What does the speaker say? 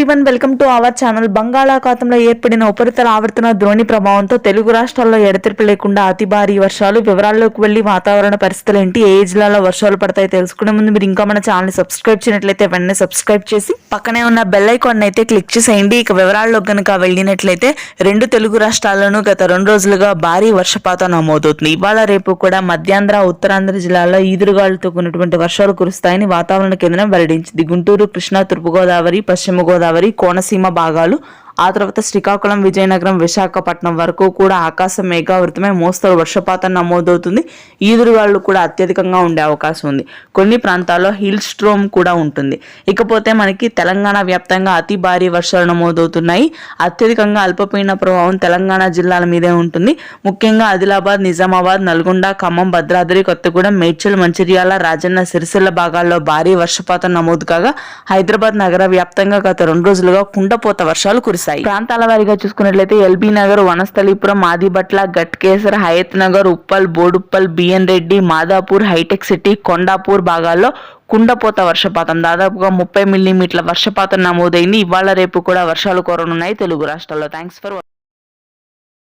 Everyone, welcome to our channel. బంగాళాఖాతంలో ఏర్పడిన ఉపరితల ఆవర్తన ద్రోణి ప్రభావంతో తెలుగు రాష్ట్రాల్లో ఎడతెరిపి లేకుండా అతి భారీ వర్షాలు. వివరాల్లోకి వెళ్లి వాతావరణ పరిస్థితులు ఏంటి, ఏ జిల్లాలో వర్షాలు పడతాయి తెలుసుకునే ముందు మీరు ఇంకా మన ఛానల్ సబ్స్క్రైబ్ చేయనట్లయితే వెంటనే సబ్స్క్రైబ్ చేసి పక్కనే ఉన్న బెల్ ఐకాన్ అయితే క్లిక్ చేసేయండి. ఇక వివరాల్లోకి కనుక వెళ్ళినట్లయితే రెండు తెలుగు రాష్ట్రాల్లోనూ గత 2 రోజులుగా భారీ వర్షపాతం నమోదవుతుంది. ఇవాళ రేపు కూడా మధ్యాంధ్ర, ఉత్తరాంధ్ర జిల్లాల్లో ఈదురుగాలులతో కూడినటువంటి వర్షాలు కురుస్తాయని వాతావరణ కేంద్రం వెల్లడించింది. గుంటూరు, కృష్ణా, తూర్పుగోదావరి, పశ్చిమ గోదావరి, కోనసీమ భాగాలు, ఆ తర్వాత శ్రీకాకుళం, విజయనగరం, విశాఖపట్నం వరకు కూడా ఆకాశం మేఘావృతమై మోస్తరు వర్షపాతం నమోదవుతుంది. ఈదురుగాలు కూడా అత్యధికంగా ఉండే అవకాశం ఉంది. కొన్ని ప్రాంతాల్లో హిల్ స్ట్రోమ్ కూడా ఉంటుంది. ఇకపోతే మనకి తెలంగాణ వ్యాప్తంగా అతి భారీ వర్షాలు నమోదవుతున్నాయి. అత్యధికంగా అల్పపీడన ప్రభావం తెలంగాణ జిల్లాల మీదే ఉంటుంది. ముఖ్యంగా ఆదిలాబాద్, నిజామాబాద్, నల్గొండ, ఖమ్మం, భద్రాద్రి కొత్తగూడెం, మేడ్చల్, మంచిర్యాల, రాజన్న సిరిసిల్ల భాగాల్లో భారీ వర్షపాతం నమోదు కాగా హైదరాబాద్ నగర వ్యాప్తంగా గత 2 రోజులుగా కుండపోత వర్షాలు కురిశాయి. ప్రాంతాల వారీగా చూసుకున్నట్లయితే LB Nagar, Vanasthalipuram, Adibatla, Ghatkesar, Hayat Nagar, Uppal, Boduppal, BN Reddy, Madhapur, hitech city, Kondapur భాగాల్లో కుండపోత వర్షపాతం దాదాపుగా 30 మిల్లీమీటర్ల వర్షపాతం నమోదైంది. ఇవాళ రేపు కూడా వర్షాలు కురనున్నాయి తెలుగు రాష్ట్రాల్లో. Thanks for